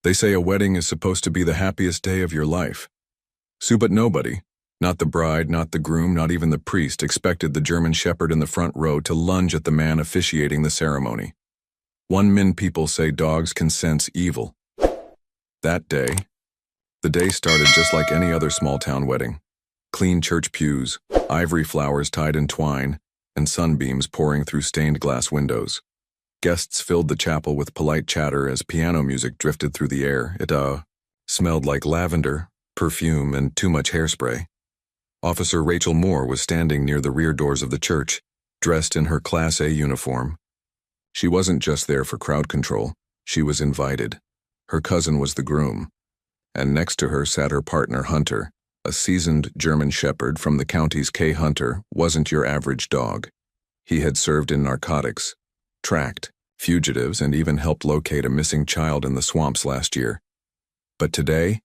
They say a wedding is supposed to be the happiest day of your life. But nobody, not the bride, not the groom, not even the priest, expected the German shepherd in the front row to lunge at the man officiating the ceremony. One Min people say dogs can sense evil. That day, the day started just like any other small-town wedding. Clean church pews, ivory flowers tied in twine, and sunbeams pouring through stained glass windows. Guests filled the chapel with polite chatter as piano music drifted through the air. It, smelled like lavender, perfume, and too much hairspray. Officer Rachel Moore was standing near the rear doors of the church, dressed in her Class A uniform. She wasn't just there for crowd control, she was invited. Her cousin was the groom, and next to her sat her partner Hunter, a seasoned German shepherd from the county's K. Hunter wasn't your average dog. He had served in narcotics, tracked fugitives, and even helped locate a missing child in the swamps last year. But today,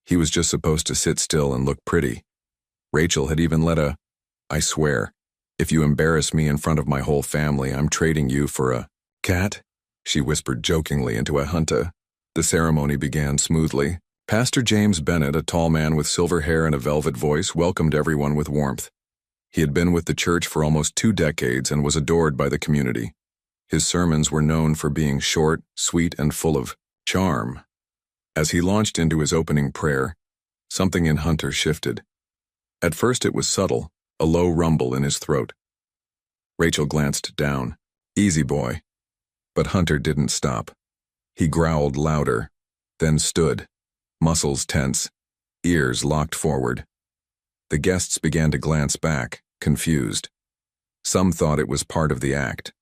he was just supposed to sit still and look pretty. Rachel had even let I swear, if you embarrass me in front of my whole family, I'm trading you for a cat, she whispered jokingly into a Hunter. The ceremony began smoothly. Pastor James Bennett, a tall man with silver hair and a velvet voice, welcomed everyone with warmth. He had been with the church for almost 2 decades and was adored by the community. His sermons were known for being short, sweet, and full of charm. As he launched into his opening prayer, something in Hunter shifted. At first it was subtle, a low rumble in his throat. Rachel glanced down. Easy, boy. But Hunter didn't stop. He growled louder, then stood, muscles tense, ears locked forward. The guests began to glance back, confused. Some thought it was part of the act.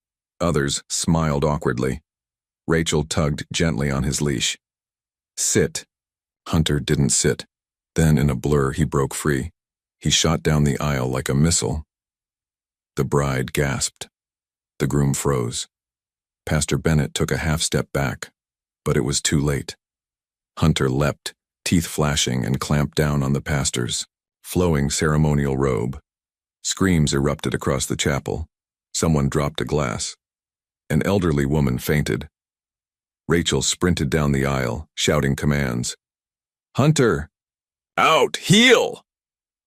Others smiled awkwardly. Rachel tugged gently on his leash. Sit. Hunter didn't sit. Then in a blur he broke free. He shot down the aisle like a missile. The bride gasped. The groom froze. Pastor Bennett took a half-step back, but it was too late. Hunter leapt, teeth flashing, and clamped down on the pastor's flowing ceremonial robe. Screams erupted across the chapel. Someone dropped a glass. An elderly woman fainted. Rachel sprinted down the aisle, shouting commands. Hunter! Out! Heel!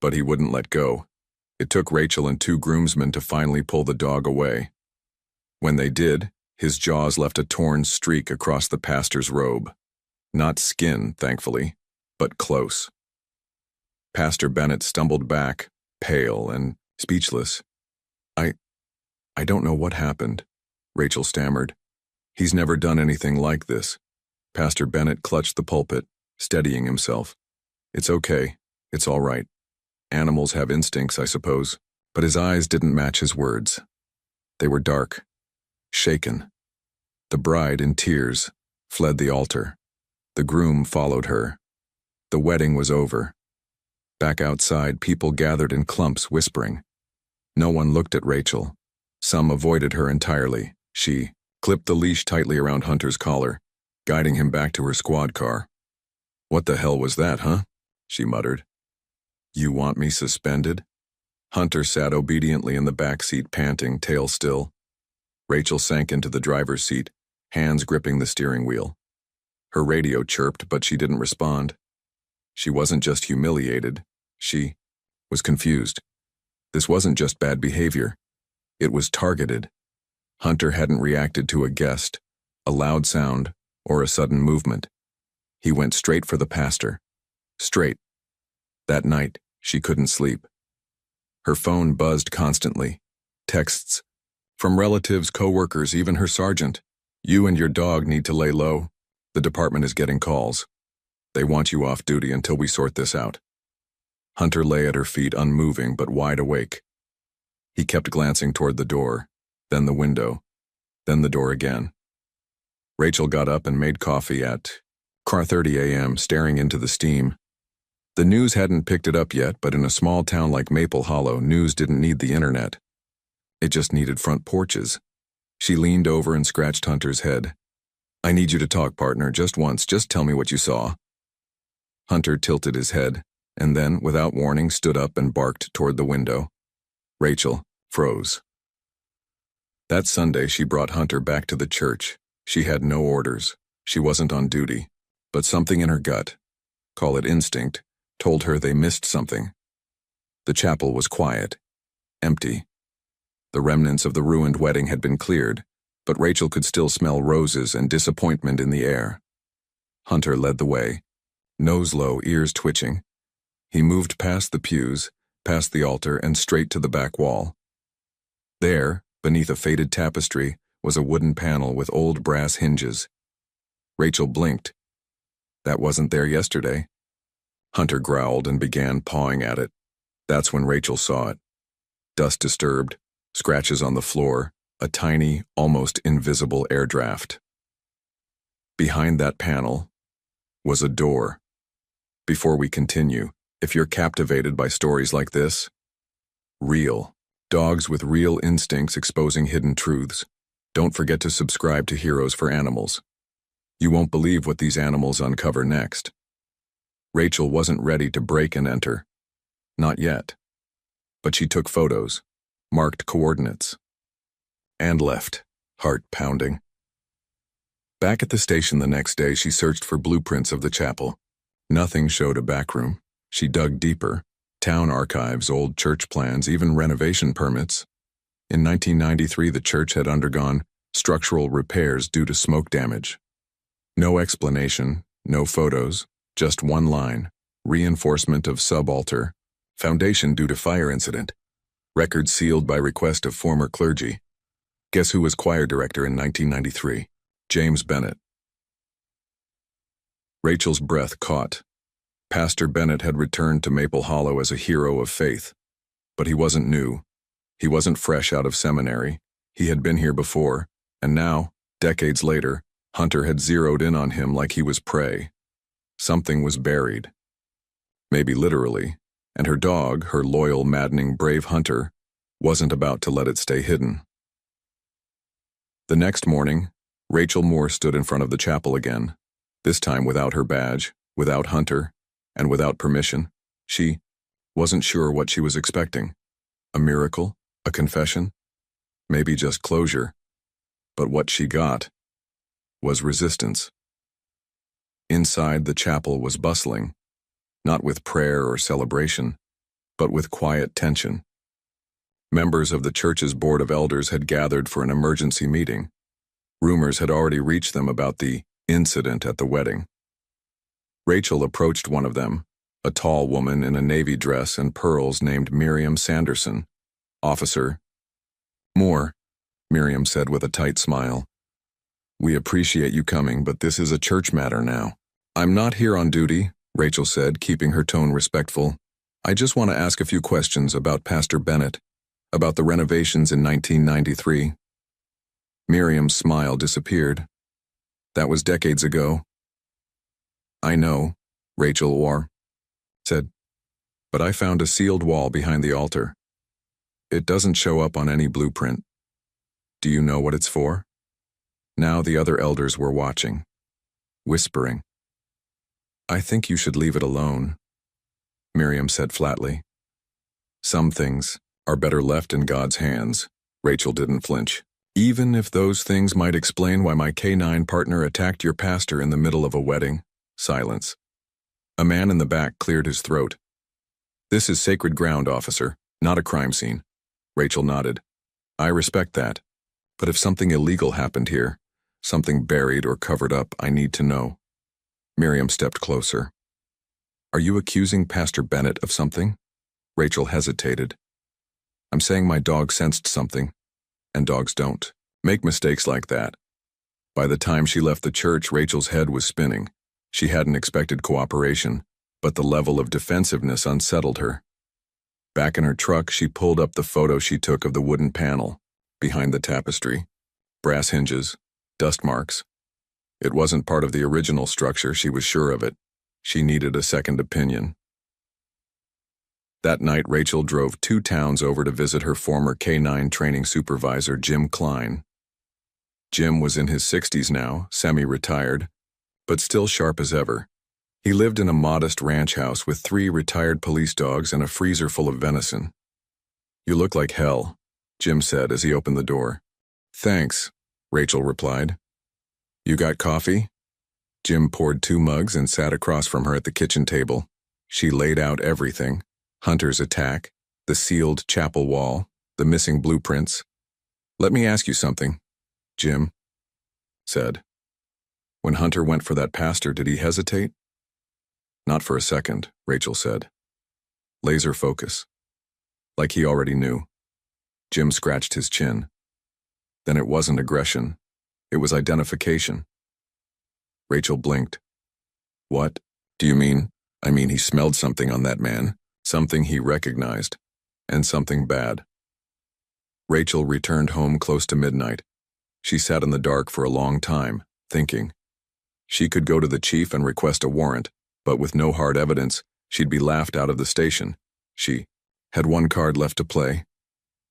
But he wouldn't let go. It took Rachel and 2 groomsmen to finally pull the dog away. When they did, his jaws left a torn streak across the pastor's robe. Not skin, thankfully, but close. Pastor Bennett stumbled back, pale and speechless. I don't know what happened, Rachel stammered. He's never done anything like this. Pastor Bennett clutched the pulpit, steadying himself. It's okay. It's all right. Animals have instincts, I suppose. But his eyes didn't match his words. They were dark, shaken. The bride, in tears, fled the altar. The groom followed her. The wedding was over. Back outside, people gathered in clumps, whispering. No one looked at Rachel. Some avoided her entirely. She clipped the leash tightly around Hunter's collar, guiding him back to her squad car. What the hell was that, huh? She muttered. You want me suspended? Hunter sat obediently in the back seat, panting, tail still. Rachel sank into the driver's seat, hands gripping the steering wheel. Her radio chirped, but she didn't respond. She wasn't just humiliated. She was confused. This wasn't just bad behavior. It was targeted. Hunter hadn't reacted to a guest, a loud sound, or a sudden movement. He went straight for the pastor. Straight. That night, she couldn't sleep. Her phone buzzed constantly. Texts. From relatives, co-workers, even her sergeant. You and your dog need to lay low. The department is getting calls. They want you off duty until we sort this out. Hunter lay at her feet, unmoving but wide awake. He kept glancing toward the door, then the window, then the door again. Rachel got up and made coffee at 4:30 a.m., staring into the steam. The news hadn't picked it up yet, but in a small town like Maple Hollow, news didn't need the internet. It just needed front porches. She leaned over and scratched Hunter's head. I need you to talk, partner, just once. Just tell me what you saw. Hunter tilted his head, and then, without warning, stood up and barked toward the window. Rachel froze. That Sunday, she brought Hunter back to the church. She had no orders. She wasn't on duty. But something in her gut, call it instinct, told her they missed something. The chapel was quiet, empty. The remnants of the ruined wedding had been cleared, but Rachel could still smell roses and disappointment in the air. Hunter led the way, nose low, ears twitching. He moved past the pews, past the altar, and straight to the back wall. There, beneath a faded tapestry, was a wooden panel with old brass hinges. Rachel blinked. That wasn't there yesterday. Hunter growled and began pawing at it. That's when Rachel saw it. Dust disturbed, scratches on the floor, a tiny, almost invisible air draft. Behind that panel was a door. Before we continue, if you're captivated by stories like this, real, dogs with real instincts exposing hidden truths, don't forget to subscribe to Heroes for Animals. You won't believe what these animals uncover next. Rachel wasn't ready to break and enter. Not yet. But she took photos, marked coordinates, and left, heart pounding. Back at the station the next day, she searched for blueprints of the chapel. Nothing showed a backroom. She dug deeper. Town archives, old church plans, even renovation permits. In 1993, the church had undergone structural repairs due to smoke damage. No explanation, no photos, just one line: reinforcement of subaltar, foundation due to fire incident. Records sealed by request of former clergy. Guess who was choir director in 1993? James Bennett. Rachel's breath caught. Pastor Bennett had returned to Maple Hollow as a hero of faith. But he wasn't new. He wasn't fresh out of seminary. He had been here before, and now, decades later, Hunter had zeroed in on him like he was prey. Something was buried. Maybe literally, and her dog, her loyal, maddening, brave Hunter, wasn't about to let it stay hidden. The next morning, Rachel Moore stood in front of the chapel again, this time without her badge, without Hunter, and without permission. She wasn't sure what she was expecting. A miracle? A confession? Maybe just closure. But what she got was resistance. Inside, the chapel was bustling, not with prayer or celebration, but with quiet tension. Members of the church's board of elders had gathered for an emergency meeting. Rumors had already reached them about the incident at the wedding. Rachel approached one of them, a tall woman in a navy dress and pearls named Miriam Sanderson. Officer Moore, Miriam said with a tight smile. We appreciate you coming, but this is a church matter now. I'm not here on duty, Rachel said, keeping her tone respectful. I just want to ask a few questions about Pastor Bennett, about the renovations in 1993. Miriam's smile disappeared. That was decades ago. I know, Rachel said, but I found a sealed wall behind the altar. It doesn't show up on any blueprint. Do you know what it's for? Now the other elders were watching, whispering. I think you should leave it alone, Miriam said flatly. Some things are better left in God's hands. Rachel didn't flinch. Even if those things might explain why my K9 partner attacked your pastor in the middle of a wedding. Silence. A man in the back cleared his throat. This is sacred ground, officer, not a crime scene. Rachel nodded. I respect that. But if something illegal happened here, something buried or covered up, I need to know. Miriam stepped closer. Are you accusing Pastor Bennett of something? Rachel hesitated. I'm saying my dog sensed something, and dogs don't make mistakes like that. By the time she left the church, Rachel's head was spinning. She hadn't expected cooperation, but the level of defensiveness unsettled her. Back in her truck, she pulled up the photo she took of the wooden panel, behind the tapestry. Brass hinges, dust marks. It wasn't part of the original structure, she was sure of it. She needed a second opinion. That night, Rachel drove 2 towns over to visit her former K9 training supervisor, Jim Klein. Jim was in his 60s now, semi-retired, but still sharp as ever. He lived in a modest ranch house with 3 retired police dogs and a freezer full of venison. You look like hell, Jim said as he opened the door. Thanks, Rachel replied. You got coffee? Jim poured 2 mugs and sat across from her at the kitchen table. She laid out everything: Hunter's attack, the sealed chapel wall, the missing blueprints. "Let me ask you something," Jim said. "When Hunter went for that pastor, did he hesitate?" "Not for a second," Rachel said. Laser focus. Like he already knew. Jim scratched his chin. "Then it wasn't aggression. It was identification." Rachel blinked. "What do you mean?" "I mean, he smelled something on that man, something he recognized, and something bad." Rachel returned home close to midnight. She sat in the dark for a long time, thinking. She could go to the chief and request a warrant, but with no hard evidence, she'd be laughed out of the station. She had one card left to play.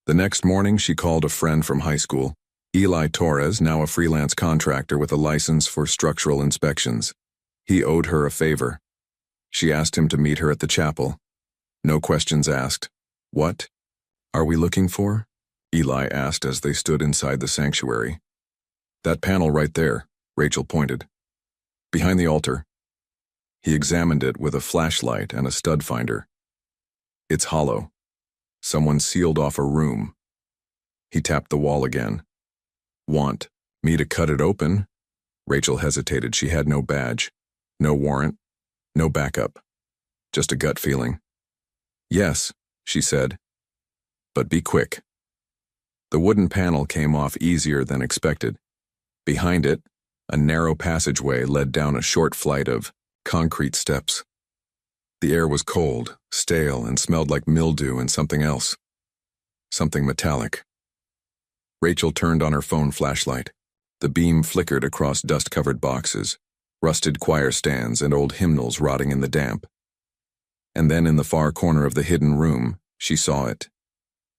The next morning, she called a friend from high school, Eli Torres, now a freelance contractor with a license for structural inspections. He owed her a favor. She asked him to meet her at the chapel. No questions asked. "What are we looking for?" Eli asked as they stood inside the sanctuary. "That panel right there," Rachel pointed. "Behind the altar." He examined it with a flashlight and a stud finder. "It's hollow. Someone sealed off a room." He tapped the wall again. "Want me to cut it open?" Rachel hesitated. She had no badge, no warrant, no backup. Just a gut feeling. "Yes," she said. "But be quick." The wooden panel came off easier than expected. Behind it, a narrow passageway led down a short flight of concrete steps. The air was cold, stale, and smelled like mildew and something else. Something metallic. Rachel turned on her phone flashlight. The beam flickered across dust-covered boxes, rusted choir stands, and old hymnals rotting in the damp. And then in the far corner of the hidden room, she saw it.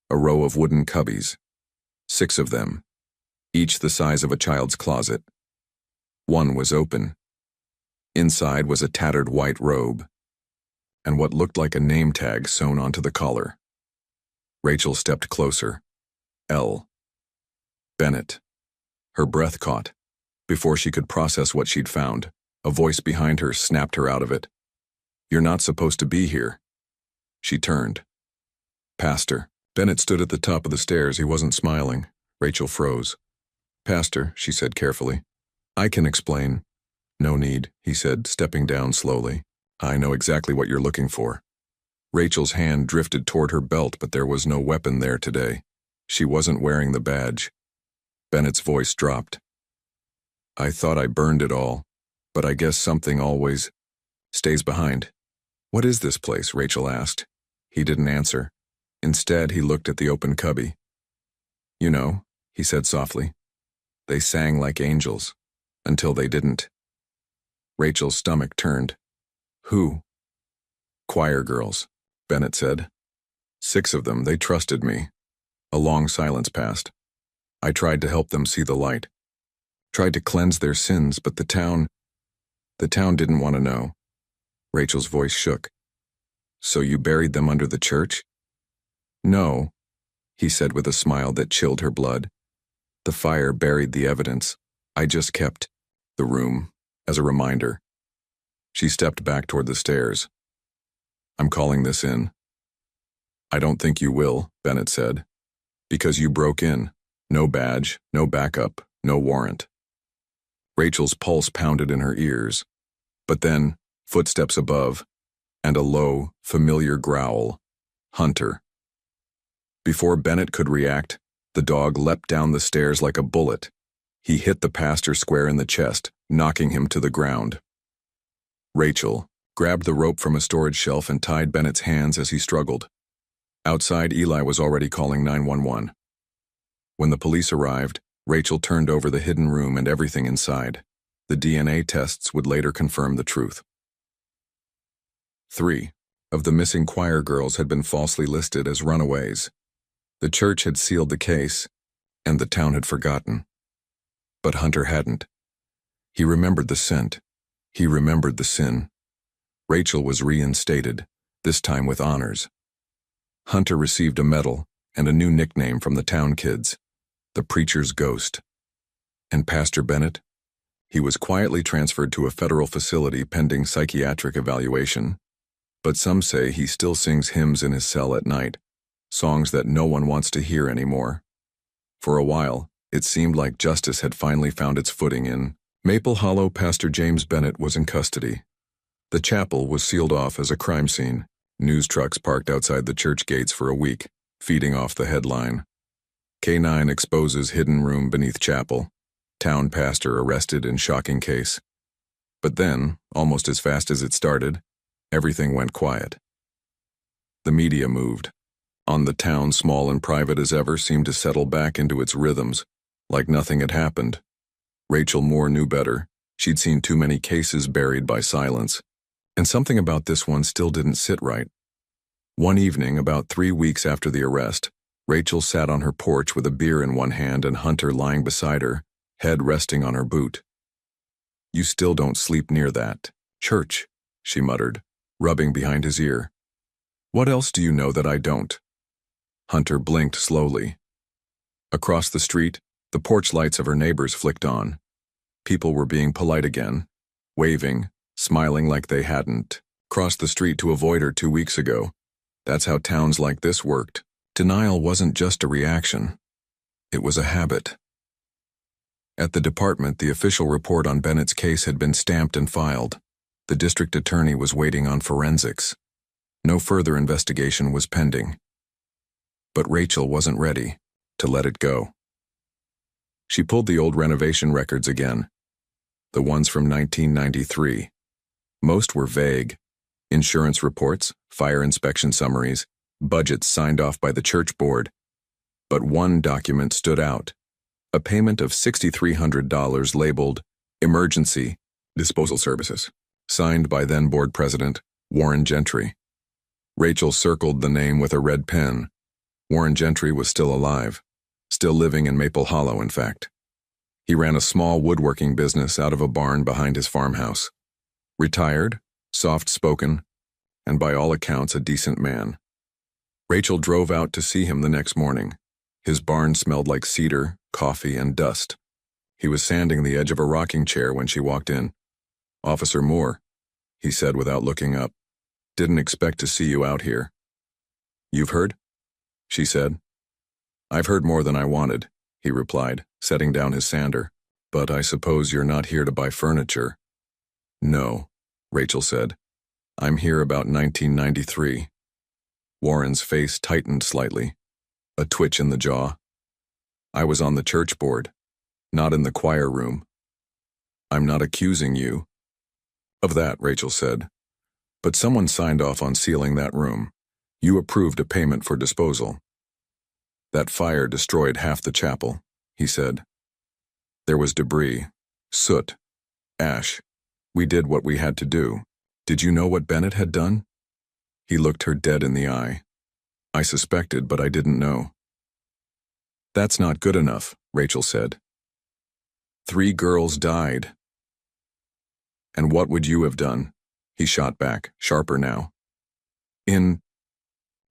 A row of wooden cubbies. 6 of them, each the size of a child's closet. One was open. Inside was a tattered white robe, and what looked like a name tag sewn onto the collar. Rachel stepped closer. L. Bennett. Her breath caught. Before she could process what she'd found, a voice behind her snapped her out of it. "You're not supposed to be here." She turned. "Pastor." Bennett stood at the top of the stairs. He wasn't smiling. Rachel froze. "Pastor," she said carefully. "I can explain." "No need," he said, stepping down slowly. "I know exactly what you're looking for." Rachel's hand drifted toward her belt, but there was no weapon there today. She wasn't wearing the badge. Bennett's voice dropped. "I thought I burned it all, but I guess something always stays behind." "What is this place?" Rachel asked. He didn't answer. Instead, he looked at the open cubby. "You know," he said softly, "they sang like angels, until they didn't." Rachel's stomach turned. "Who?" "Choir girls," Bennett said. 6 of them. They trusted me." A long silence passed. "I tried to help them see the light. Tried to cleanse their sins, but the town didn't want to know." Rachel's voice shook. "So you buried them under the church?" "No," he said with a smile that chilled her blood. "The fire buried the evidence. I just kept the room as a reminder." She stepped back toward the stairs. "I'm calling this in." "I don't think you will," Bennett said. "Because you broke in. No badge, no backup, no warrant." Rachel's pulse pounded in her ears. But then, footsteps above, and a low, familiar growl. Hunter. Before Bennett could react, the dog leapt down the stairs like a bullet. He hit the pastor square in the chest, knocking him to the ground. Rachel grabbed the rope from a storage shelf and tied Bennett's hands as he struggled. Outside, Eli was already calling 911. When the police arrived, Rachel turned over the hidden room and everything inside. The DNA tests would later confirm the truth. 3 of the missing choir girls had been falsely listed as runaways. The church had sealed the case, and the town had forgotten. But Hunter hadn't. He remembered the scent. He remembered the sin. Rachel was reinstated, this time with honors. Hunter received a medal and a new nickname from the town kids, the preacher's ghost. And Pastor Bennett? He was quietly transferred to a federal facility pending psychiatric evaluation. But some say he still sings hymns in his cell at night, songs that no one wants to hear anymore. For a while, it seemed like justice had finally found its footing in Maple Hollow. Pastor James Bennett was in custody. The chapel was sealed off as a crime scene, news trucks parked outside the church gates for a week, feeding off the headline. K9 exposes hidden room beneath chapel. Town pastor arrested in shocking case. But then, almost as fast as it started, everything went quiet. The media moved. On the town, small and private as ever, seemed to settle back into its rhythms, like nothing had happened. Rachel Moore knew better. She'd seen too many cases buried by silence. And something about this one still didn't sit right. One evening, about 3 weeks after the arrest, Rachel sat on her porch with a beer in one hand and Hunter lying beside her, head resting on her boot. "You still don't sleep near that church," she muttered, rubbing behind his ear. "What else do you know that I don't?" Hunter blinked slowly. Across the street, the porch lights of her neighbors flicked on. People were being polite again, waving, smiling like they hadn't crossed the street to avoid her 2 weeks ago. That's how towns like this worked. Denial wasn't just a reaction. It was a habit. At the department, the official report on Bennett's case had been stamped and filed. The district attorney was waiting on forensics. No further investigation was pending. But Rachel wasn't ready to let it go. She pulled the old renovation records again, the ones from 1993. Most were vague. Insurance reports, fire inspection summaries, budgets signed off by the church board. But one document stood out. A payment of $6,300 labeled Emergency Disposal Services, signed by then board president Warren Gentry. Rachel circled the name with a red pen. Warren Gentry was still alive, still living in Maple Hollow, in fact. He ran a small woodworking business out of a barn behind his farmhouse. Retired, soft-spoken, and by all accounts a decent man. Rachel drove out to see him the next morning. His barn smelled like cedar, coffee, and dust. He was sanding the edge of a rocking chair when she walked in. "Officer Moore," he said without looking up. "Didn't expect to see you out here." "You've heard?" she said. "I've heard more than I wanted," he replied, setting down his sander. "But I suppose you're not here to buy furniture." "No," Rachel said. "I'm here about 1993. Warren's face tightened slightly, a twitch in the jaw. "I was on the church board, not in the choir room." "I'm not accusing you of that," Rachel said. "But someone signed off on sealing that room. You approved a payment for disposal." "That fire destroyed half the chapel," he said. "There was debris, soot, ash. We did what we had to do." "Did you know what Bennett had done?" He looked her dead in the eye. "I suspected, but I didn't know." "That's not good enough," Rachel said. 3 girls died. "And what would you have done?" He shot back, sharper now. "In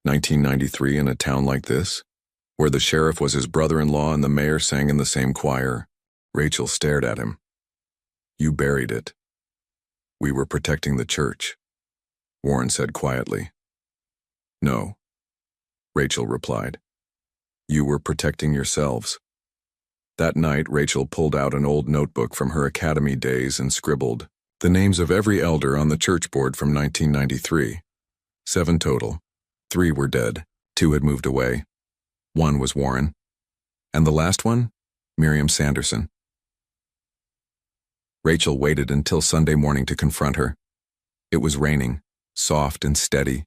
1993 in a town like this, where the sheriff was his brother-in-law and the mayor sang in the same choir." Rachel stared at him. "You buried it." "We were protecting the church," Warren said quietly. "No," Rachel replied. "You were protecting yourselves." That night, Rachel pulled out an old notebook from her academy days and scribbled the names of every elder on the church board from 1993. 7 total. 3 were dead. 2 had moved away. 1 was Warren. And the last one? Miriam Sanderson. Rachel waited until Sunday morning to confront her. It was raining, soft and steady.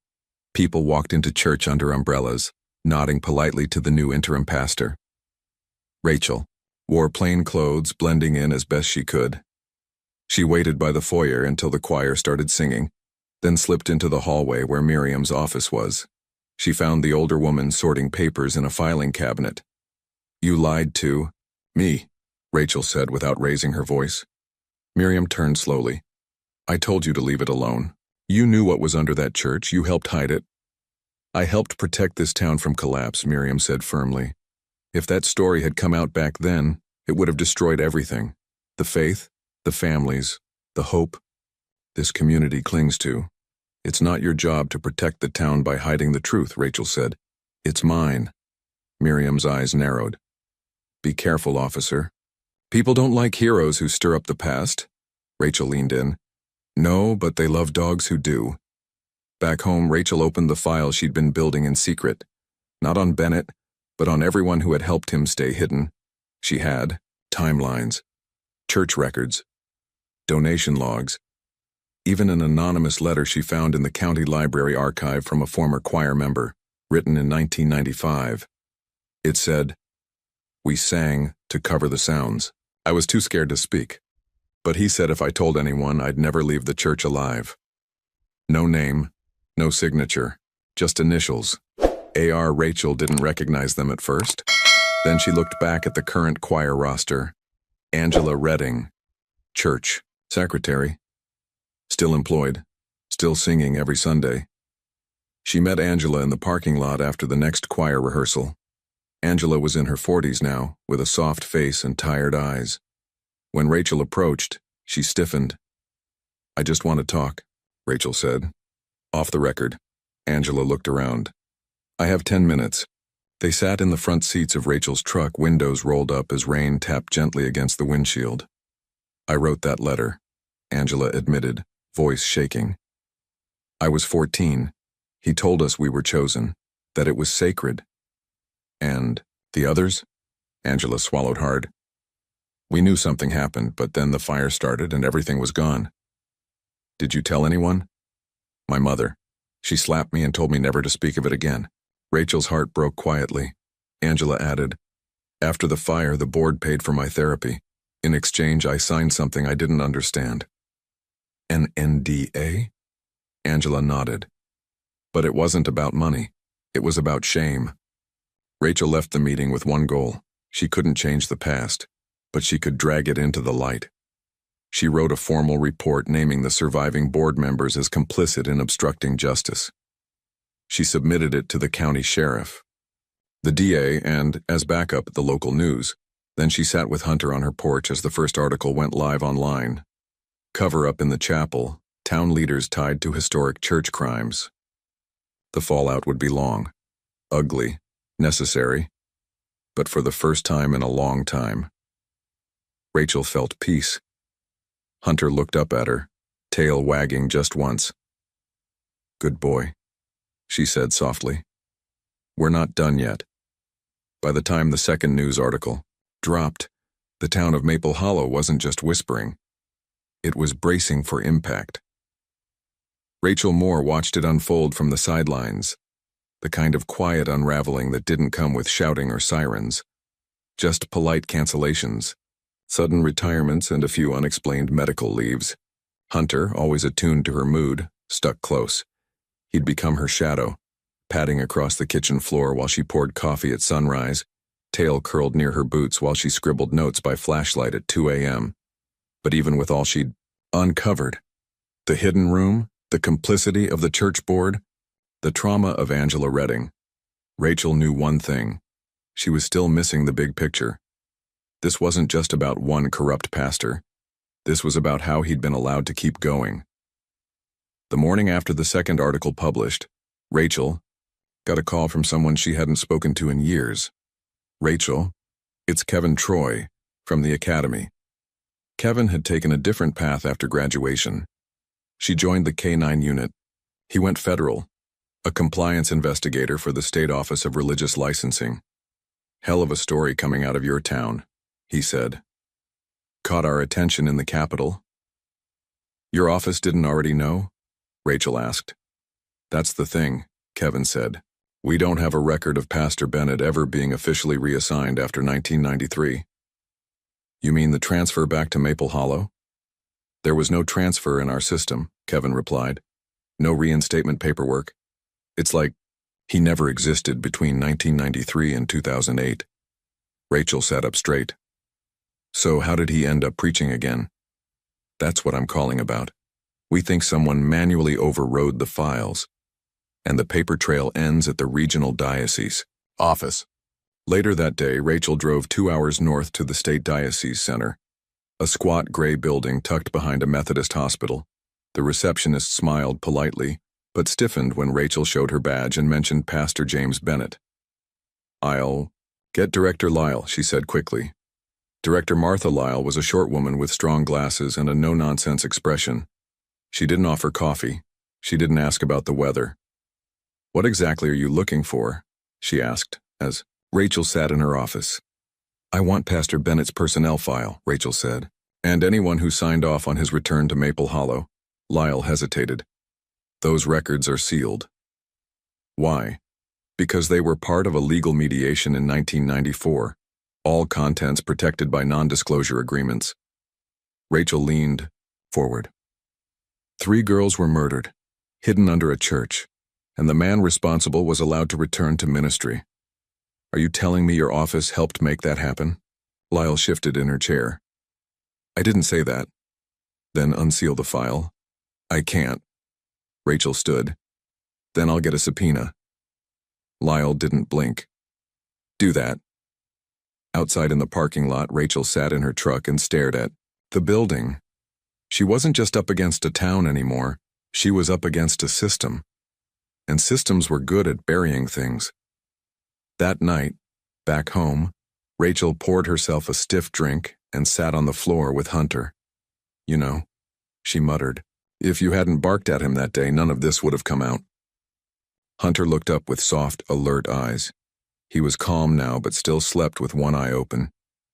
People walked into church under umbrellas, nodding politely to the new interim pastor. Rachel wore plain clothes, blending in as best she could. She waited by the foyer until the choir started singing, then slipped into the hallway where Miriam's office was. She found the older woman sorting papers in a filing cabinet. "You lied to me," Rachel said without raising her voice. Miriam turned slowly. "I told you to leave it alone. You knew what was under that church. You helped hide it." "I helped protect this town from collapse," Miriam said firmly. "If that story had come out back then, it would have destroyed everything. The faith, The families, the hope this community clings to. It's not your job to protect the town by hiding the truth, Rachel said. It's mine. Miriam's eyes narrowed. Be careful, officer. People don't like heroes who stir up the past. Rachel leaned in. No, but they love dogs who do. Back home, Rachel opened the file she'd been building in secret. Not on Bennett, but on everyone who had helped him stay hidden. She had timelines, church records, donation logs, even an anonymous letter she found in the county library archive from a former choir member, written in 1995. It said, "We sang to cover the sounds." I was too scared to speak, but he said if I told anyone, I'd never leave the church alive. No name, no signature, just initials. A.R. Rachel didn't recognize them at first. Then she looked back at the current choir roster. Angela Redding, church, secretary. Still employed, still singing every Sunday. She met Angela in the parking lot after the next choir rehearsal. Angela was in her 40s now, with a soft face and tired eyes. When Rachel approached, she stiffened. "I just want to talk," Rachel said. Off the record. Angela looked around. "I have 10 minutes. They sat in the front seats of Rachel's truck, windows rolled up as rain tapped gently against the windshield. "I wrote that letter," Angela admitted, voice shaking. "I was 14. He told us we were chosen, that it was sacred." "And the others?" Angela swallowed hard. "We knew something happened, but then the fire started and everything was gone." "Did you tell anyone?" "My mother. She slapped me and told me never to speak of it again." Rachel's heart broke quietly. Angela added, "After the fire, the board paid for my therapy. In exchange, I signed something I didn't understand." "An NDA?" Angela nodded. "But it wasn't about money. It was about shame." Rachel left the meeting with one goal. She couldn't change the past, but she could drag it into the light. She wrote a formal report naming the surviving board members as complicit in obstructing justice. She submitted it to the county sheriff, the DA, and, as backup, the local news. Then she sat with Hunter on her porch as the first article went live online. Cover-up in the chapel, town leaders tied to historic church crimes. The fallout would be long, ugly, necessary, but for the first time in a long time. Rachel felt peace. Hunter looked up at her, tail wagging just once. "Good boy," she said softly. "We're not done yet." By the time the second news article dropped, the town of Maple Hollow wasn't just whispering. It was bracing for impact. Rachel Moore watched it unfold from the sidelines, the kind of quiet unraveling that didn't come with shouting or sirens, just polite cancellations, sudden retirements, and a few unexplained medical leaves. Hunter, always attuned to her mood, stuck close. He'd become her shadow, padding across the kitchen floor while she poured coffee at sunrise, tail curled near her boots while she scribbled notes by flashlight at 2 a.m. But even with all she'd uncovered, the hidden room, the complicity of the church board, the trauma of Angela Redding, Rachel knew one thing. She was still missing the big picture. This wasn't just about one corrupt pastor. This was about how he'd been allowed to keep going. The morning after the second article published, Rachel got a call from someone she hadn't spoken to in years. "Rachel, it's Kevin Troy, from the academy." Kevin had taken a different path after graduation. She joined the K-9 unit. He went federal, a compliance investigator for the State Office of Religious Licensing. "Hell of a story coming out of your town," he said. "Caught our attention in the Capitol." "Your office didn't already know?" Rachel asked. "That's the thing," Kevin said. "We don't have a record of Pastor Bennett ever being officially reassigned after 1993. "You mean the transfer back to Maple Hollow?" "There was no transfer in our system," Kevin replied. "No reinstatement paperwork. It's like he never existed between 1993 and 2008. Rachel sat up straight. "So how did he end up preaching again?" "That's what I'm calling about. We think someone manually overrode the files, and the paper trail ends at the regional diocese office." Later that day, Rachel drove 2 hours north to the state diocese center. A squat gray building tucked behind a Methodist hospital. The receptionist smiled politely, but stiffened when Rachel showed her badge and mentioned Pastor James Bennett. "I'll get Director Lyle," she said quickly. Director Martha Lyle was a short woman with strong glasses and a no-nonsense expression. She didn't offer coffee. She didn't ask about the weather. "What exactly are you looking for?" she asked, as Rachel sat in her office. "I want Pastor Bennett's personnel file," Rachel said, "and anyone who signed off on his return to Maple Hollow." Lyle hesitated. "Those records are sealed." "Why?" "Because they were part of a legal mediation in 1994. All contents protected by non-disclosure agreements." Rachel leaned forward. 3 girls were murdered, hidden under a church, and the man responsible was allowed to return to ministry. "Are you telling me your office helped make that happen?" Lyle shifted in her chair. "I didn't say that." "Then unseal the file." "I can't." Rachel stood. "Then I'll get a subpoena." Lyle didn't blink. "Do that." Outside in the parking lot, Rachel sat in her truck and stared at the building. She wasn't just up against a town anymore, she was up against a system. And systems were good at burying things. That night, back home, Rachel poured herself a stiff drink and sat on the floor with Hunter. "You know," she muttered, "if you hadn't barked at him that day, none of this would have come out." Hunter looked up with soft, alert eyes. He was calm now, but still slept with one eye open,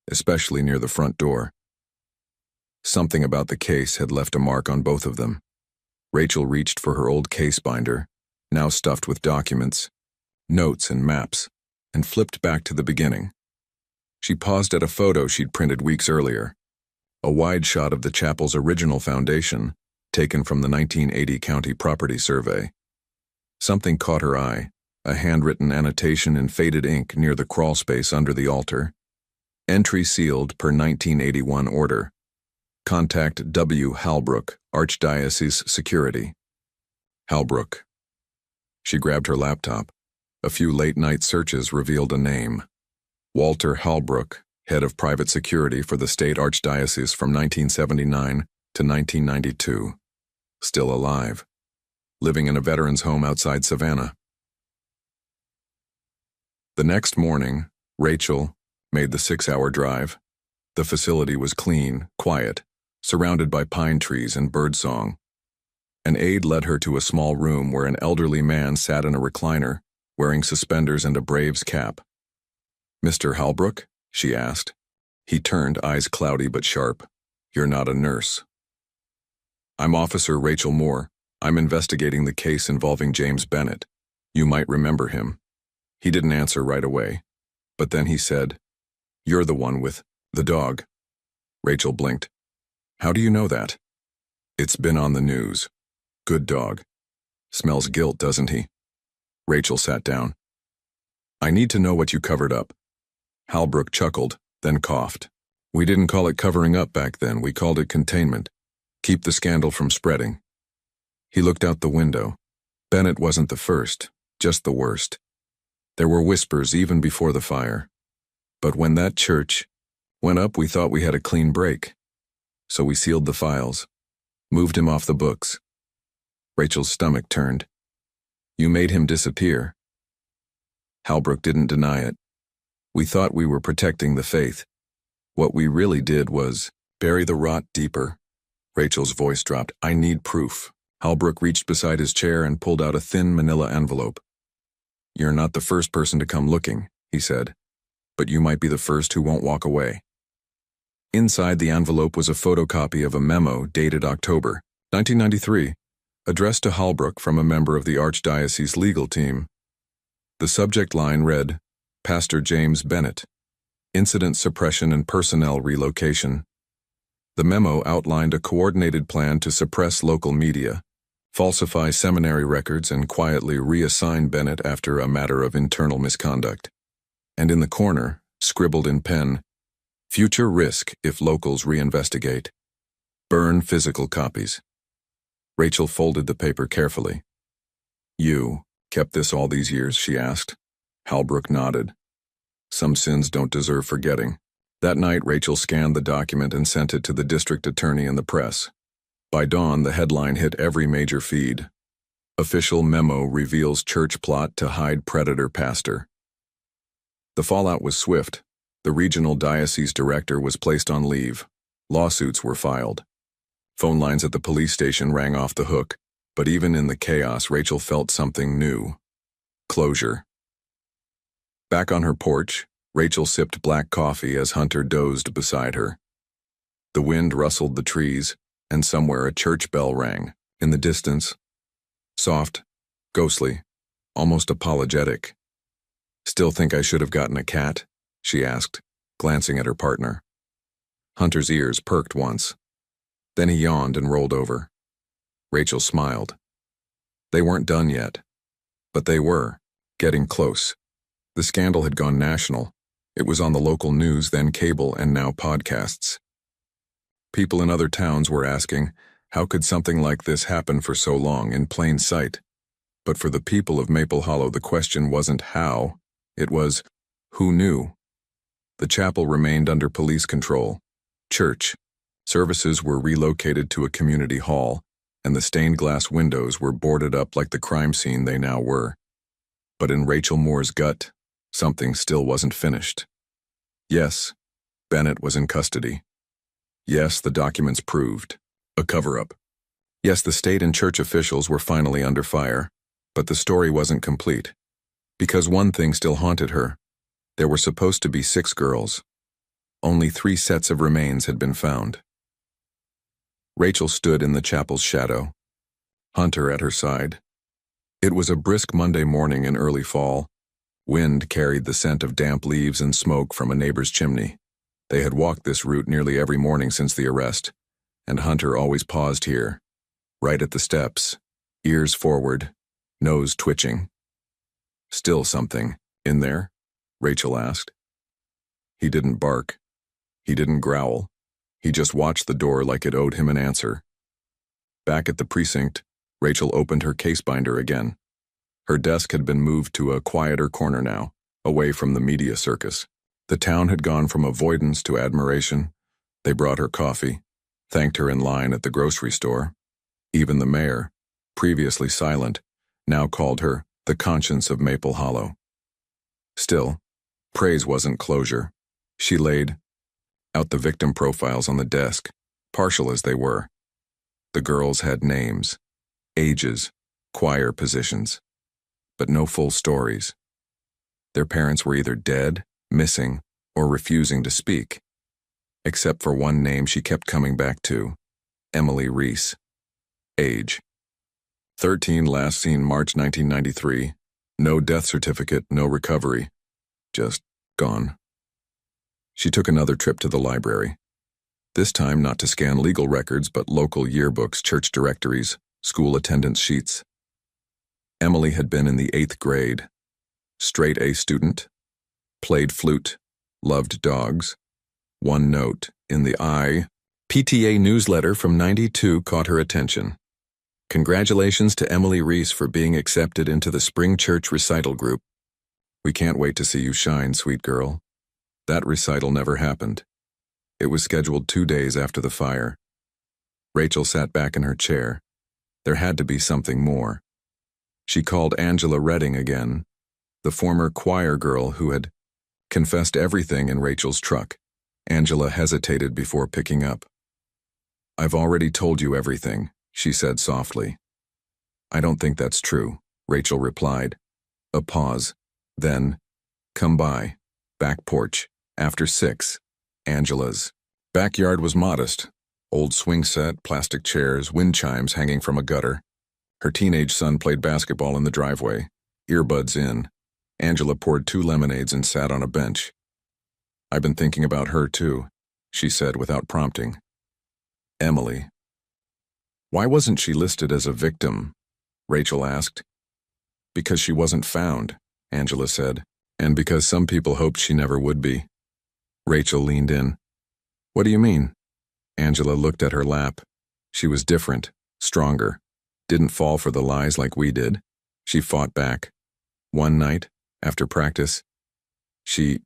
especially near the front door. Something about the case had left a mark on both of them. Rachel reached for her old case binder, now stuffed with documents, notes and maps, and flipped back to the beginning. She paused at a photo she'd printed weeks earlier, a wide shot of the chapel's original foundation, taken from the 1980 county property survey. Something caught her eye, a handwritten annotation in faded ink near the crawl space under the altar. Entry sealed per 1981 order. Contact W. Halbrook, Archdiocese Security. Halbrook. She grabbed her laptop. A few late-night searches revealed a name. Walter Halbrook, head of private security for the state archdiocese from 1979 to 1992. Still alive. Living in a veteran's home outside Savannah. The next morning, Rachel made the 6-hour drive. The facility was clean, quiet, surrounded by pine trees and birdsong. An aide led her to a small room where an elderly man sat in a recliner, wearing suspenders and a Braves cap. "Mr. Halbrook?" she asked. He turned, eyes cloudy but sharp. "You're not a nurse." "I'm Officer Rachel Moore. I'm investigating the case involving James Bennett. You might remember him." He didn't answer right away, but then he said, "You're the one with the dog." Rachel blinked. "How do you know that?" "It's been on the news. Good dog. Smells guilt, doesn't he?" Rachel sat down. "I need to know what you covered up." Halbrook chuckled, then coughed. "We didn't call it covering up back then, we called it containment. Keep the scandal from spreading." He looked out the window. Bennett wasn't the first, just the worst. There were whispers even before the fire. But when that church went up, we thought we had a clean break. So we sealed the files, moved him off the books. Rachel's stomach turned. "You made him disappear." Halbrook didn't deny it. "We thought we were protecting the faith. What we really did was bury the rot deeper." Rachel's voice dropped. "I need proof." Halbrook reached beside his chair and pulled out a thin manila envelope. "You're not the first person to come looking," he said, "but you might be the first who won't walk away." Inside the envelope was a photocopy of a memo dated October 1993, addressed to Halbrook from a member of the Archdiocese legal team. The subject line read, "Pastor James Bennett, Incident Suppression and Personnel Relocation." The memo outlined a coordinated plan to suppress local media, falsify seminary records, and quietly reassign Bennett after a matter of internal misconduct. And in the corner, scribbled in pen, "Future risk if locals reinvestigate. Burn physical copies." Rachel folded the paper carefully. "You kept this all these years?" she asked. Halbrook nodded. "Some sins don't deserve forgetting." That night, Rachel scanned the document and sent it to the district attorney and the press. By dawn, the headline hit every major feed. Official memo reveals church plot to hide predator pastor. The fallout was swift. The regional diocese director was placed on leave. Lawsuits were filed. Phone lines at the police station rang off the hook, but even in the chaos, Rachel felt something new. Closure. Back on her porch, Rachel sipped black coffee as Hunter dozed beside her. The wind rustled the trees, and somewhere a church bell rang. In the distance, soft, ghostly, almost apologetic. "Still think I should have gotten a cat?" she asked, glancing at her partner. Hunter's ears perked once. Then he yawned and rolled over. Rachel smiled. They weren't done yet. But they were, getting close. The scandal had gone national. It was on the local news, then cable, and now podcasts. People in other towns were asking, how could something like this happen for so long in plain sight? But for the people of Maple Hollow, the question wasn't how, it was, who knew? The chapel remained under police control. Church services were relocated to a community hall, and the stained glass windows were boarded up like the crime scene they now were. But in Rachel Moore's gut, something still wasn't finished. Yes, Bennett was in custody. Yes, the documents proved a cover-up. Yes, the state and church officials were finally under fire, but the story wasn't complete. Because one thing still haunted her. There were supposed to be 6 girls. Only 3 sets of remains had been found. Rachel stood in the chapel's shadow, Hunter at her side. It was a brisk Monday morning in early fall. Wind carried the scent of damp leaves and smoke from a neighbor's chimney. They had walked this route nearly every morning since the arrest, and Hunter always paused here, right at the steps, ears forward, nose twitching. "Still something in there?" Rachel asked. He didn't bark. He didn't growl. He just watched the door like it owed him an answer. Back at the precinct, Rachel opened her case binder again. Her desk had been moved to a quieter corner now, away from the media circus. The town had gone from avoidance to admiration. They brought her coffee, thanked her in line at the grocery store. Even the mayor, previously silent, now called her the conscience of Maple Hollow. Still, praise wasn't closure. She laid out the victim profiles on the desk, partial as they were. The girls had names, ages, choir positions, but no full stories. Their parents were either dead, missing, or refusing to speak. Except for one name she kept coming back to, Emily Reese. Age: 13, last seen March 1993. No death certificate, no recovery. Just gone. She took another trip to the library. This time not to scan legal records, but local yearbooks, church directories, school attendance sheets. Emily had been in the 8th grade. Straight A student. Played flute. Loved dogs. One note in the PTA newsletter from '92 caught her attention. "Congratulations to Emily Reese for being accepted into the spring church recital group. We can't wait to see you shine, sweet girl." That recital never happened. It was scheduled 2 days after the fire. Rachel sat back in her chair. There had to be something more. She called Angela Redding again, the former choir girl who had confessed everything in Rachel's truck. Angela hesitated before picking up. "I've already told you everything," she said softly. "I don't think that's true," Rachel replied. A pause. Then, "Come by. Back porch. After 6. Angela's." Backyard was modest. Old swing set, plastic chairs, wind chimes hanging from a gutter. Her teenage son played basketball in the driveway, earbuds in. Angela poured 2 lemonades and sat on a bench. "I've been thinking about her too," she said without prompting. "Emily." "Why wasn't she listed as a victim?" Rachel asked. "Because she wasn't found," Angela said, "and because some people hoped she never would be." Rachel leaned in. "What do you mean?" Angela looked at her lap. She was different, stronger, didn't fall for the lies like we did. She fought back. One night, after practice, she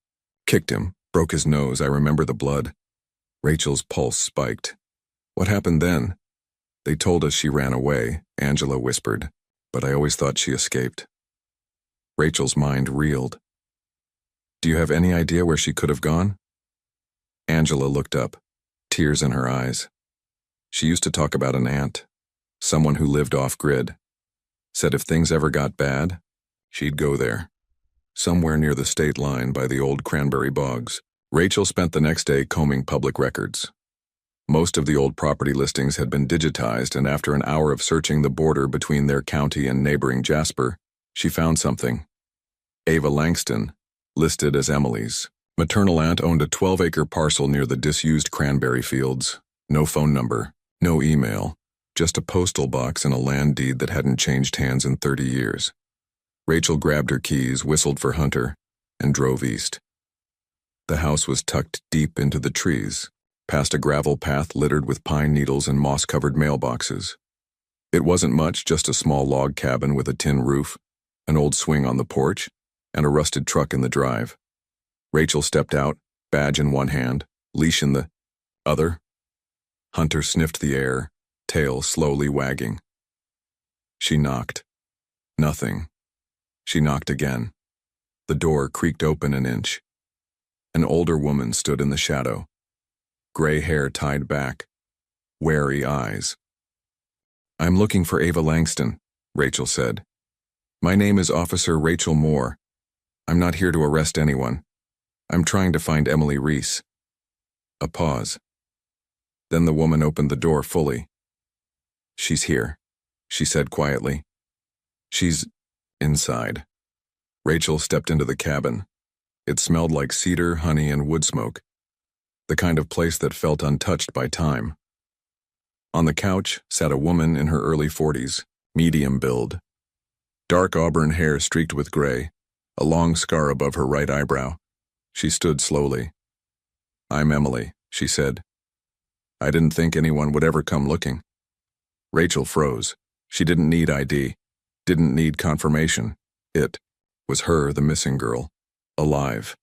kicked him, Broke his nose, I remember the blood. Rachel's pulse spiked. What happened then? They told us she ran away, Angela whispered, but I always thought she escaped. Rachel's mind reeled. Do you have any idea where she could have gone? Angela looked up, tears in her eyes. She used to talk about an aunt, someone who lived off-grid. Said if things ever got bad, she'd go there. Somewhere near the state line by the old cranberry bogs. Rachel spent the next day combing public records. Most of the old property listings had been digitized, and after an hour of searching the border between their county and neighboring Jasper, she found something. Ava Langston, listed as Emily's. Maternal aunt owned a 12-acre parcel near the disused cranberry fields. No phone number, no email, just a postal box and a land deed that hadn't changed hands in 30 years. Rachel grabbed her keys, whistled for Hunter, and drove east. The house was tucked deep into the trees, past a gravel path littered with pine needles and moss-covered mailboxes. It wasn't much, just a small log cabin with a tin roof, an old swing on the porch, and a rusted truck in the drive. Rachel stepped out, badge in one hand, leash in the other. Hunter sniffed the air, tail slowly wagging. She knocked. Nothing. She knocked again. The door creaked open an inch. An older woman stood in the shadow. Gray hair tied back. Wary eyes. I'm looking for Ava Langston, Rachel said. My name is Officer Rachel Moore. I'm not here to arrest anyone. I'm trying to find Emily Reese. A pause. Then the woman opened the door fully. She's here, she said quietly. She's inside. Rachel stepped into the cabin. It smelled like cedar, honey, and wood smoke, the kind of place that felt untouched by time. On the couch sat a woman in her early 40s, medium build. Dark auburn hair streaked with gray, a long scar above her right eyebrow. She stood slowly. I'm Emily, she said. I didn't think anyone would ever come looking. Rachel froze. She didn't need ID, didn't need confirmation. It was her, the missing girl, alive.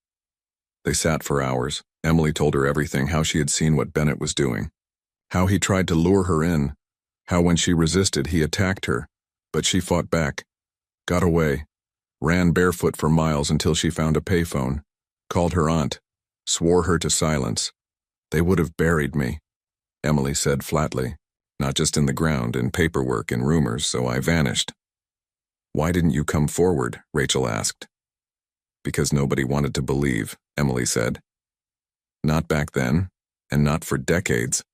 They sat for hours. Emily told her everything, how she had seen what Bennett was doing, how he tried to lure her in, how when she resisted he attacked her, but she fought back, got away, ran barefoot for miles until she found a payphone, called her aunt, swore her to silence. They would have buried me, Emily said flatly, not just in the ground, in paperwork and rumors, so I vanished. Why didn't you come forward? Rachel asked. Because nobody wanted to believe, Emily said. Not back then, and not for decades.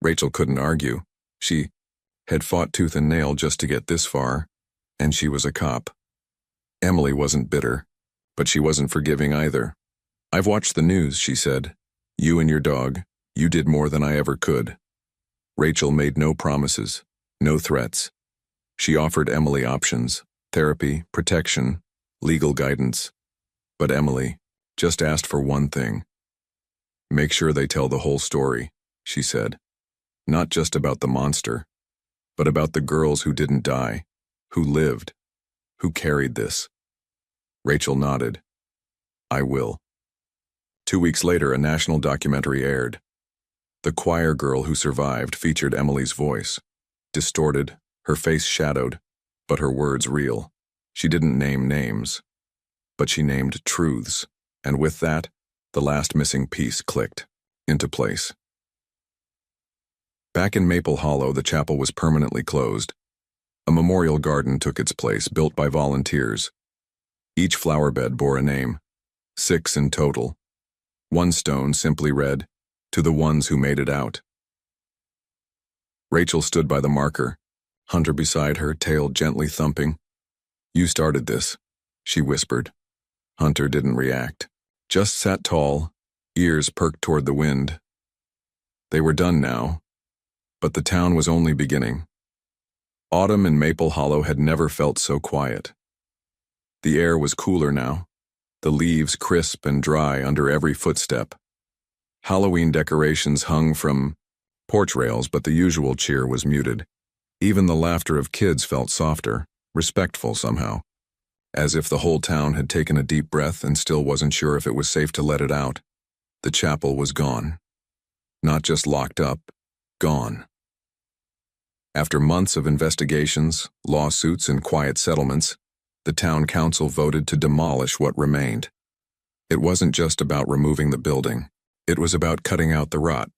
Rachel couldn't argue. She had fought tooth and nail just to get this far, and she was a cop. Emily wasn't bitter, but she wasn't forgiving either. I've watched the news, she said. You and your dog, you did more than I ever could. Rachel made no promises, no threats. She offered Emily options, therapy, protection, legal guidance. But Emily just asked for one thing. Make sure they tell the whole story, she said. Not just about the monster, but about the girls who didn't die, who lived, who carried this. Rachel nodded. I will. 2 weeks later, a national documentary aired. The choir girl who survived featured Emily's voice, distorted, her face shadowed, but her words real. She didn't name names, but she named truths, and with that, the last missing piece clicked into place. Back in Maple Hollow, the chapel was permanently closed. A memorial garden took its place, built by volunteers. Each flower bed bore a name, 6 in total. One stone simply read, "To the ones who made it out." Rachel stood by the marker, Hunter beside her, tail gently thumping. You started this, she whispered. Hunter didn't react, just sat tall, ears perked toward the wind. They were done now, but the town was only beginning. Autumn in Maple Hollow had never felt so quiet. The air was cooler now, the leaves crisp and dry under every footstep. Halloween decorations hung from porch rails, but the usual cheer was muted. Even the laughter of kids felt softer, respectful somehow, as if the whole town had taken a deep breath and still wasn't sure if it was safe to let it out. The chapel was gone. Not just locked up, gone. After months of investigations, lawsuits, and quiet settlements, the town council voted to demolish what remained. It wasn't just about removing the building. It was about cutting out the rot.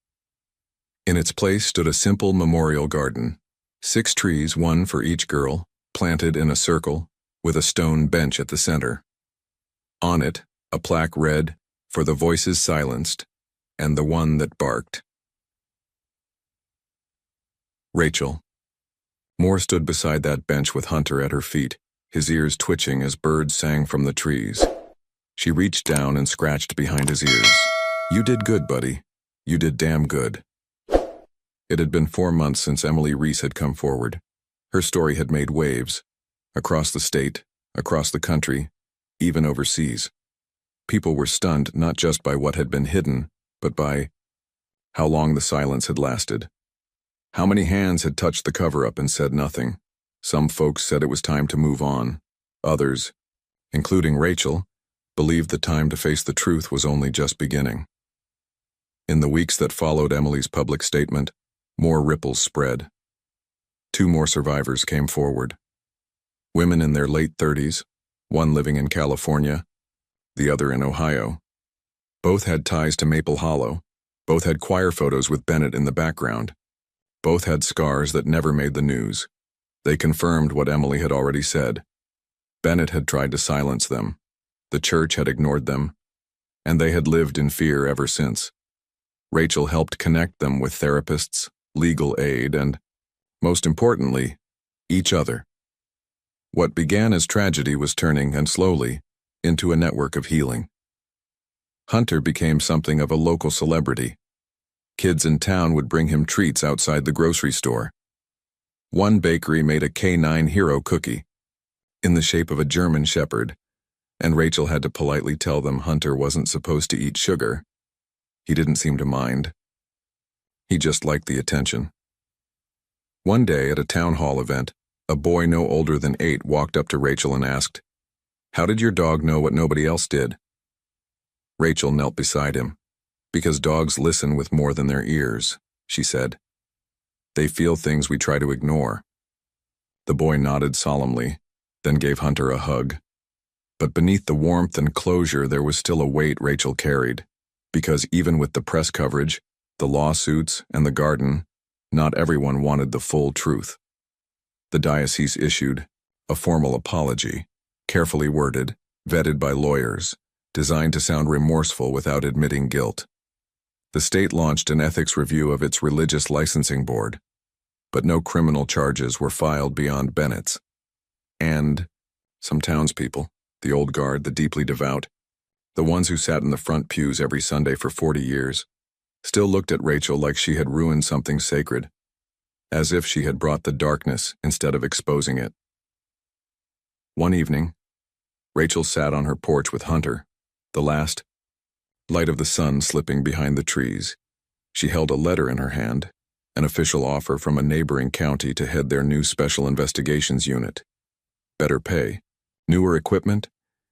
In its place stood a simple memorial garden, 6 trees, one for each girl, planted in a circle, with a stone bench at the center. On it, a plaque read, "For the voices silenced, and the one that barked." Rachel. Moore stood beside that bench with Hunter at her feet, his ears twitching as birds sang from the trees. She reached down and scratched behind his ears. "You did good, buddy. You did damn good." It had been 4 months since Emily Reese had come forward. Her story had made waves, across the state, across the country, even overseas. People were stunned not just by what had been hidden, but by how long the silence had lasted. How many hands had touched the cover-up and said nothing? Some folks said it was time to move on. Others, including Rachel, believed the time to face the truth was only just beginning. In the weeks that followed Emily's public statement, more ripples spread. 2 more survivors came forward. Women in their late 30s, one living in California, the other in Ohio. Both had ties to Maple Hollow. Both had choir photos with Bennett in the background. Both had scars that never made the news. They confirmed what Emily had already said. Bennett had tried to silence them. The church had ignored them. And they had lived in fear ever since. Rachel helped connect them with therapists, legal aid, and, most importantly, each other. What began as tragedy was turning, and slowly, into a network of healing. Hunter became something of a local celebrity. Kids in town would bring him treats outside the grocery store. One bakery made a K9 hero cookie, in the shape of a German shepherd, and Rachel had to politely tell them Hunter wasn't supposed to eat sugar. He didn't seem to mind. He just liked the attention. One day at a town hall event, a boy no older than 8 walked up to Rachel and asked, "How did your dog know what nobody else did?" Rachel knelt beside him. "Because dogs listen with more than their ears," she said. "They feel things we try to ignore." The boy nodded solemnly, then gave Hunter a hug. But beneath the warmth and closure there was still a weight Rachel carried, because even with the press coverage, the lawsuits, and the garden, not everyone wanted the full truth. The diocese issued a formal apology, carefully worded, vetted by lawyers, designed to sound remorseful without admitting guilt. The state launched an ethics review of its religious licensing board, but no criminal charges were filed beyond Bennett's. And some townspeople, the old guard, the deeply devout, the ones who sat in the front pews every Sunday for 40 years, still looked at Rachel like she had ruined something sacred, as if she had brought the darkness instead of exposing it. One evening, Rachel sat on her porch with Hunter, the last light of the sun slipping behind the trees. She held a letter in her hand, an official offer from a neighboring county to head their new special investigations unit. Better pay, newer equipment,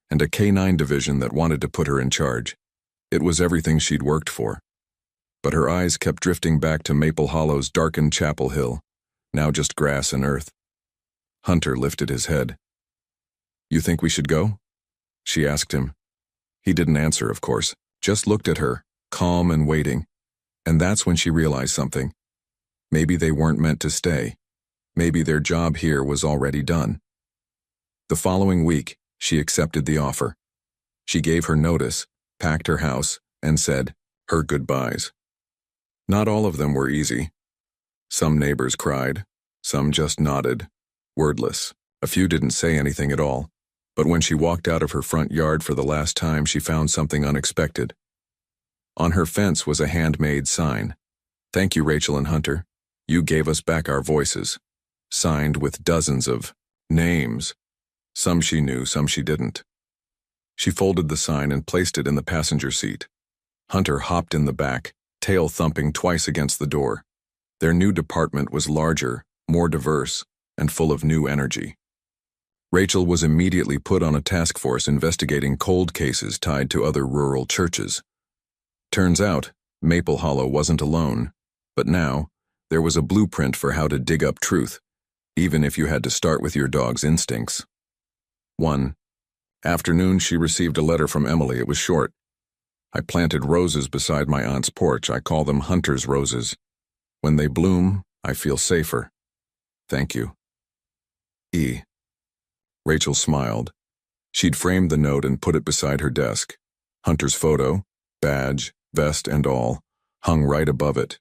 and a K9 division that wanted to put her in charge. It was everything she'd worked for. But her eyes kept drifting back to Maple Hollow's darkened Chapel Hill, now just grass and earth. Hunter lifted his head. "You think we should go?" she asked him. He didn't answer, of course, just looked at her, calm and waiting. And that's when she realized something. Maybe they weren't meant to stay. Maybe their job here was already done. The following week, she accepted the offer. She gave her notice, packed her house, and said her goodbyes. Not all of them were easy. Some neighbors cried, some just nodded, wordless. A few didn't say anything at all. But when she walked out of her front yard for the last time, she found something unexpected. On her fence was a handmade sign. "Thank you, Rachel and Hunter. You gave us back our voices." Signed with dozens of names. Some she knew, some she didn't. She folded the sign and placed it in the passenger seat. Hunter hopped in the back, tail thumping twice against the door. Their new department was larger, more diverse, and full of new energy. Rachel was immediately put on a task force investigating cold cases tied to other rural churches. Turns out, Maple Hollow wasn't alone, but now, there was a blueprint for how to dig up truth, even if you had to start with your dog's instincts. 1. Afternoon, she received a letter from Emily. It was short. I planted roses beside my aunt's porch. I call them hunter's roses. When they bloom, I feel safer. Thank you. E. Rachel smiled. She'd framed the note and put it beside her desk. Hunter's photo, badge, vest, and all, hung right above it.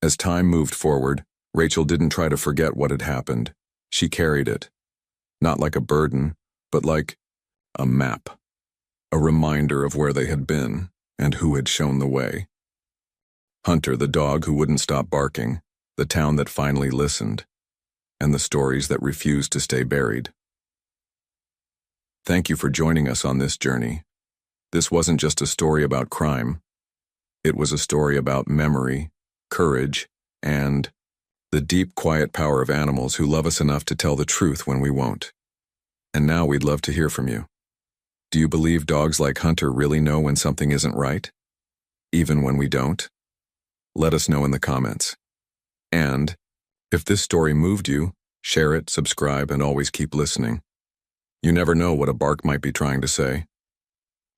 As time moved forward, Rachel didn't try to forget what had happened. She carried it. Not like a burden, but like a map. A reminder of where they had been and who had shown the way. Hunter, the dog who wouldn't stop barking, the town that finally listened, and the stories that refused to stay buried. Thank you for joining us on this journey. This wasn't just a story about crime. It was a story about memory, courage, and the deep, quiet power of animals who love us enough to tell the truth when we won't. And now we'd love to hear from you. Do you believe dogs like Hunter really know when something isn't right? Even when we don't? Let us know in the comments. And, if this story moved you, share it, subscribe, and always keep listening. You never know what a bark might be trying to say.